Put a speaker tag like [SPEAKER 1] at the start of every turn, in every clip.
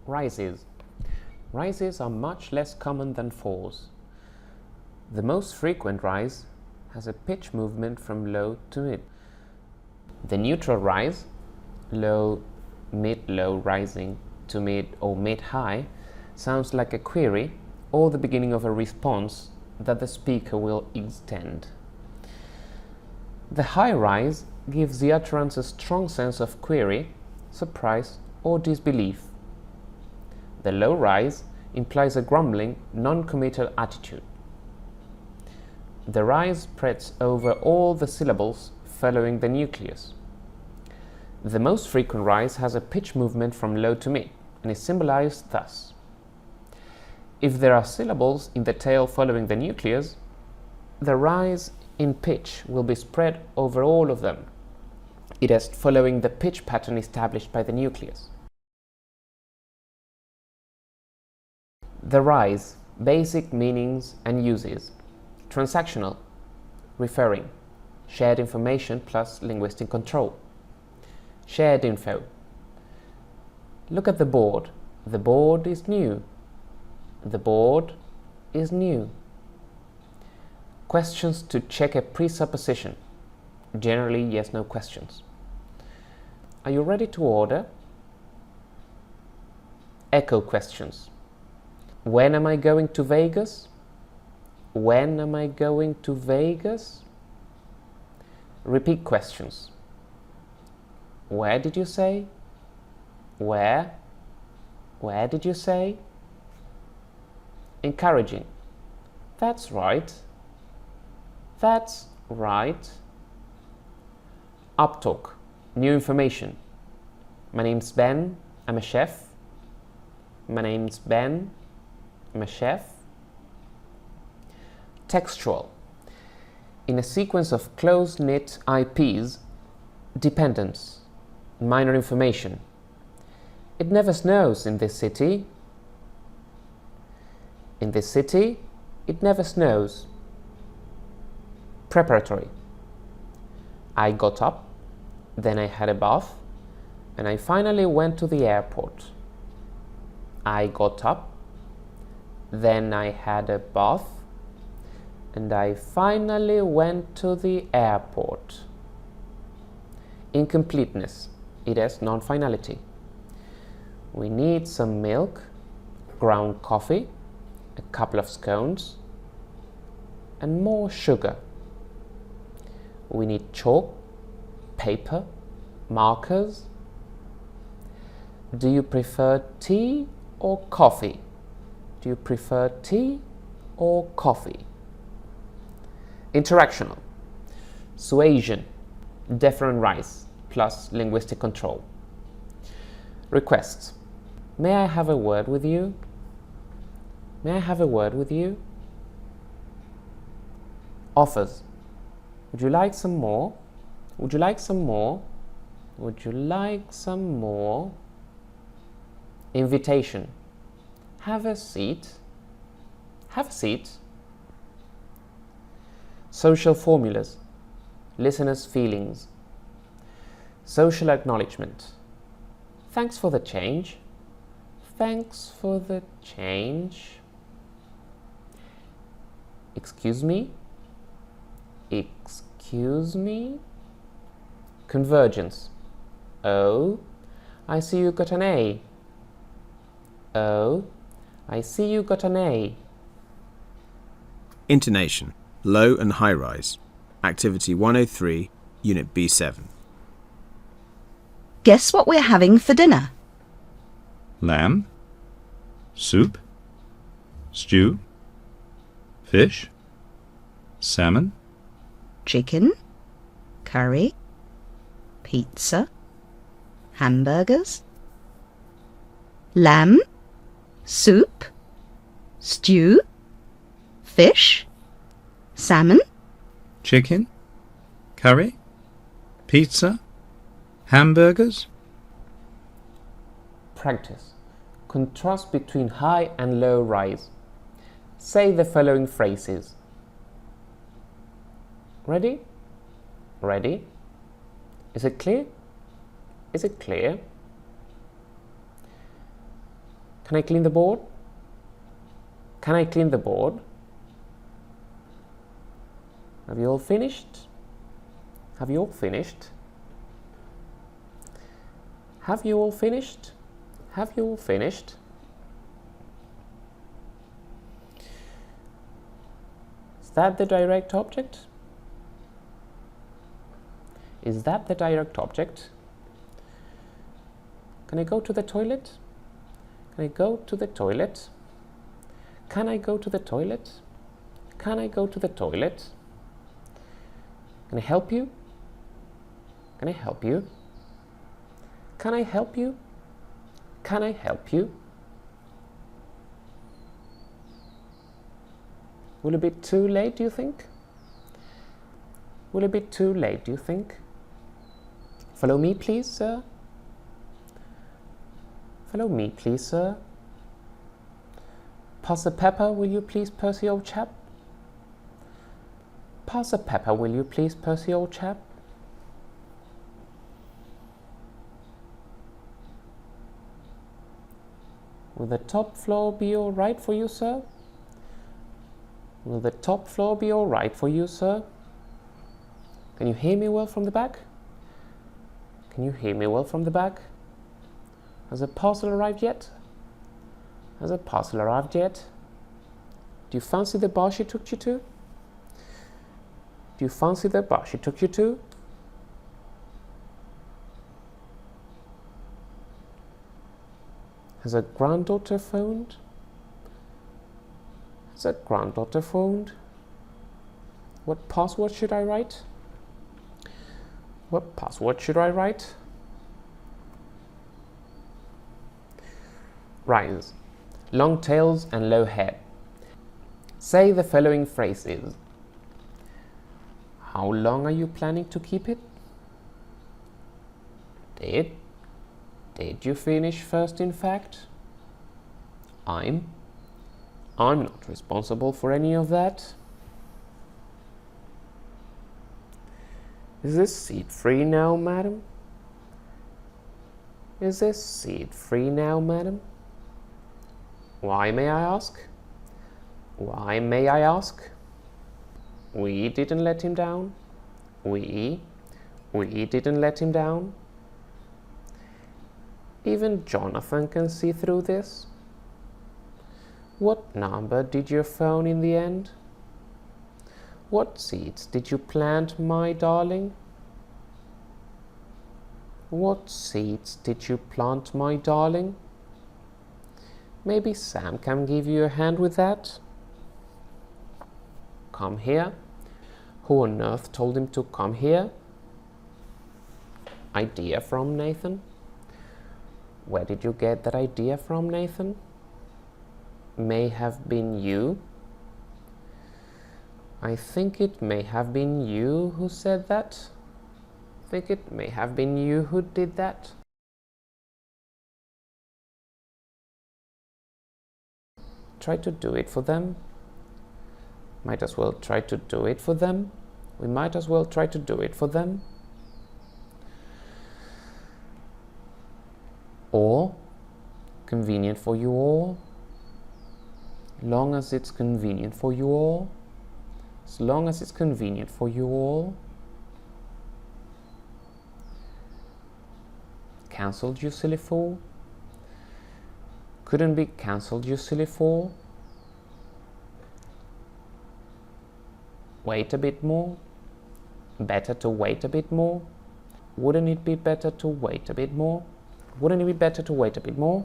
[SPEAKER 1] Rises. Rises are much less common than falls. The most frequent rise has a pitch movement from low to mid. The neutral rise, low, mid-low rising to mid or mid-high, sounds like a query or the beginning of a response that the speaker will extend. The high rise gives the utterance a strong sense of query, surprise, or disbelief. The low rise implies a grumbling, non-committal attitude. The rise spreads over all the syllables following the nucleus. The most frequent rise has a pitch movement from low to mid and is symbolized thus. If there are syllables in the tail following the nucleus, the rise in pitch will be spread over all of them, it is following the pitch pattern established by the nucleus. The rise, basic meanings and uses. Transactional, referring, shared information plus linguistic control. Shared info. Look at the board. The board is new. The board is new. Questions to check a presupposition. Generally yes/no questions. Are you ready to order? Echo questions. When am I going to Vegas? When am I going to Vegas? Repeat questions. Where did you say? Where? Where did you say? Encouraging. That's right. That's right. Uptalk. New information. My name's Ben. I'm a chef. My name's Ben. I'm a chef. Textual. In a sequence of close-knit IPs, dependence, minor information. It never snows in this city. In this city, it never snows. Preparatory. I got up, then I had a bath, and I finally went to the airport. I got up, then I had a bath, and I finally went to the airport. Incompleteness. It has non-finality. We need some milk, ground coffee, a couple of scones, and more sugar. We need chalk, paper, markers. Do you prefer tea or coffee? Do you prefer tea or coffee? Interactional. Suasion, deferent rise, plus linguistic control. Requests. May I have a word with you? May I have a word with you? Offers. Would you like some more? Would you like some more? Would you like some more? Invitation. Have a seat. Have a seat. Social formulas. Listeners' feelings. Social acknowledgement. Thanks for the change. Thanks for the change. Excuse me. Excuse me. Convergence. Oh, I see you got an A. Oh, I see you got an A.
[SPEAKER 2] Intonation. Low and high rise. Activity 103, Unit B7.
[SPEAKER 3] Guess what we're having for dinner?
[SPEAKER 4] Lamb, soup, stew, fish, salmon,
[SPEAKER 3] Chicken, curry, pizza, hamburgers, lamb, soup, stew, fish, salmon,
[SPEAKER 4] chicken, curry, pizza, hamburgers.
[SPEAKER 1] Practice. Contrast between high and low rise. Say the following phrases. Ready? Ready? Is it clear? Is it clear? Can I clean the board? Can I clean the board? Have you all finished? Have you all finished? Have you all finished? Have you all finished? Is that the direct object? Is that the direct object? Can I go to the toilet? Can I go to the toilet? Can I go to the toilet? Can I go to the toilet? Can I help you? Can I help you? Can I help you? Can I help you? Will it be too late, do you think? Will it be too late, do you think? Follow me, please, sir. Follow me, please, sir. Pass the pepper, will you please, Percy, old chap? Pass the pepper, will you please, Percy, old chap? Will the top floor be all right for you, sir? Will the top floor be all right for you, sir? Can you hear me well from the back? Can you hear me well from the back? Has a parcel arrived yet? Has a parcel arrived yet? Do you fancy the bar she took you to? Do you fancy the bar she took you to? Has a granddaughter phoned? Has a granddaughter phoned? What password should I write? What password should I write? Rise. Long tails and low head. Say the following phrases. How long are you planning to keep it? Did you finish first, in fact? I'm not responsible for any of that. Is this seat free now, madam? Is this seat free now, madam? Why, may I ask? Why, may I ask? We didn't let him down. We didn't let him down. Even Jonathan can see through this. What number did you phone in the end? What seats did you plant, my darling? What seats did you plant, my darling? Maybe Sam can give you a hand with that? Come here. Who on earth told him to come here? Idea from Nathan? Where did you get that idea from, Nathan? May have been you. I think it may have been you who said that. I think it may have been you who did that. Try to do it for them. Might as well try to do it for them. We might as well try to do it for them. Or, convenient for you all. Long as it's convenient for you all. As long as it's convenient for you all. Cancelled, you silly fool. Couldn't be cancelled, you silly fool. Wait a bit more. Better to wait a bit more. Wouldn't it be better to wait a bit more? Wouldn't it be better to wait a bit more?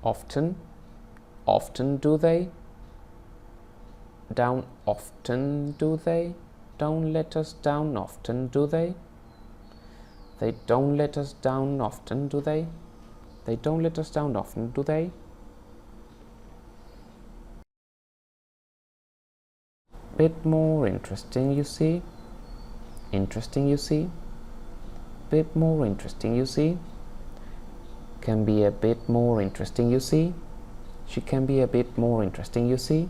[SPEAKER 1] Often. Often do they? Down often do they? Don't let us down often do they? They don't let us down often do they? They don't let us down often do they? Bit more interesting, you see. Interesting, you see. Bit more interesting, you see. Can be a bit more interesting, you see. She can be a bit more interesting, you see.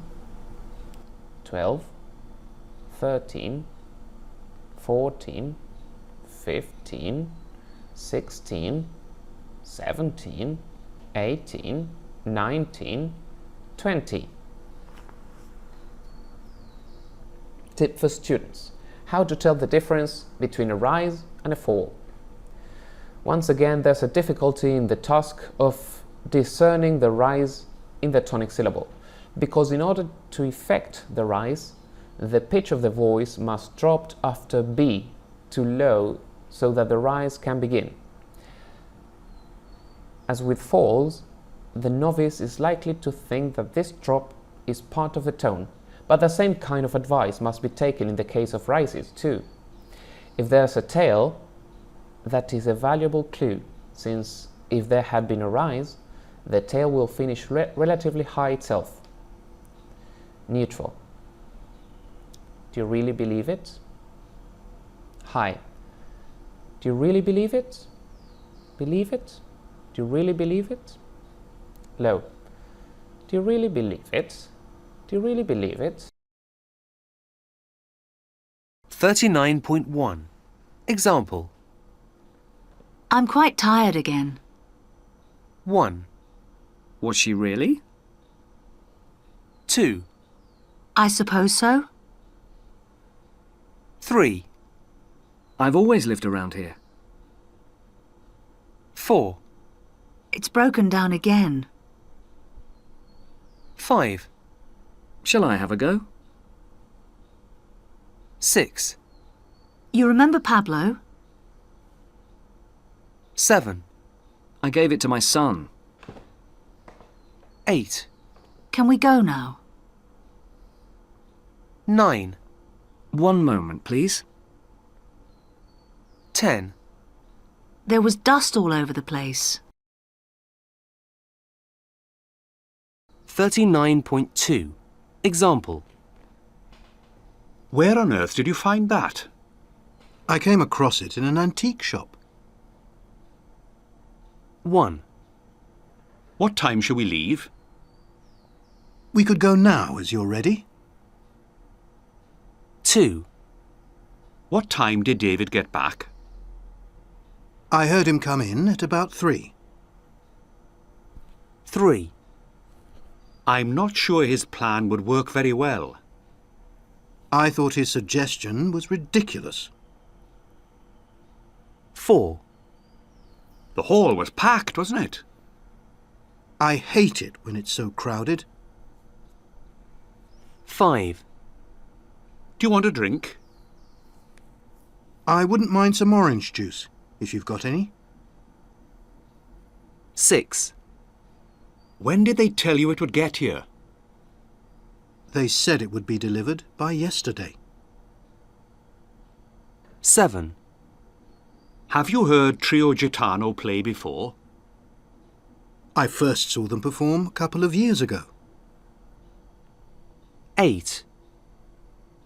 [SPEAKER 1] 12, 13, 14, 15, 16, 17, 18, 19, 20. Tip for students: how to tell the difference between a rise and a fall. Once again, there's a difficulty in the task of discerning the rise in the tonic syllable, because in order to effect the rise, the pitch of the voice must drop after B to low so that the rise can begin. As with falls, the novice is likely to think that this drop is part of the tone, but the same kind of advice must be taken in the case of rises too. If there's a tail, that is a valuable clue, since if there had been a rise, the tail will finish relatively high itself. Neutral. Do you really believe it? High. Do you really believe it? Believe it? Do you really believe it? Low. Do you really believe it? Do you really believe it?
[SPEAKER 5] 39.1. Example.
[SPEAKER 6] I'm quite tired again.
[SPEAKER 5] 1,
[SPEAKER 2] Was she really?
[SPEAKER 5] 2,
[SPEAKER 6] I suppose so.
[SPEAKER 5] 3,
[SPEAKER 2] I've always lived around here.
[SPEAKER 5] 4,
[SPEAKER 6] It's broken down again.
[SPEAKER 5] 5,
[SPEAKER 2] Shall I have a go?
[SPEAKER 5] 6,
[SPEAKER 6] You remember Pablo?
[SPEAKER 5] 7,
[SPEAKER 2] I gave it to my son.
[SPEAKER 5] 8,
[SPEAKER 6] Can we go now?
[SPEAKER 5] 9,
[SPEAKER 2] One moment, please.
[SPEAKER 5] 10.
[SPEAKER 6] There was dust all over the place.
[SPEAKER 5] 39.2. Example.
[SPEAKER 7] Where on earth did you find that? I came across it in an antique shop.
[SPEAKER 5] 1,
[SPEAKER 7] What time shall we leave? We could go now, as you're ready.
[SPEAKER 5] 2,
[SPEAKER 7] What time did David get back? I heard him come in at about 3.
[SPEAKER 5] 3,
[SPEAKER 7] I'm not sure his plan would work very well. I thought his suggestion was ridiculous.
[SPEAKER 5] 4,
[SPEAKER 7] The hall was packed, wasn't it? I hate it when it's so crowded.
[SPEAKER 5] 5,
[SPEAKER 7] Do you want a drink? I wouldn't mind some orange juice, if you've got any.
[SPEAKER 5] 6,
[SPEAKER 7] When did they tell you it would get here? They said it would be delivered by yesterday.
[SPEAKER 5] 7,
[SPEAKER 7] Have you heard Trio Gitano play before? I first saw them perform a couple of years ago.
[SPEAKER 5] 8,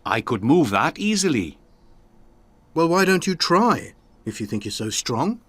[SPEAKER 7] I could move that easily. Well, why don't you try, if you think you're so strong?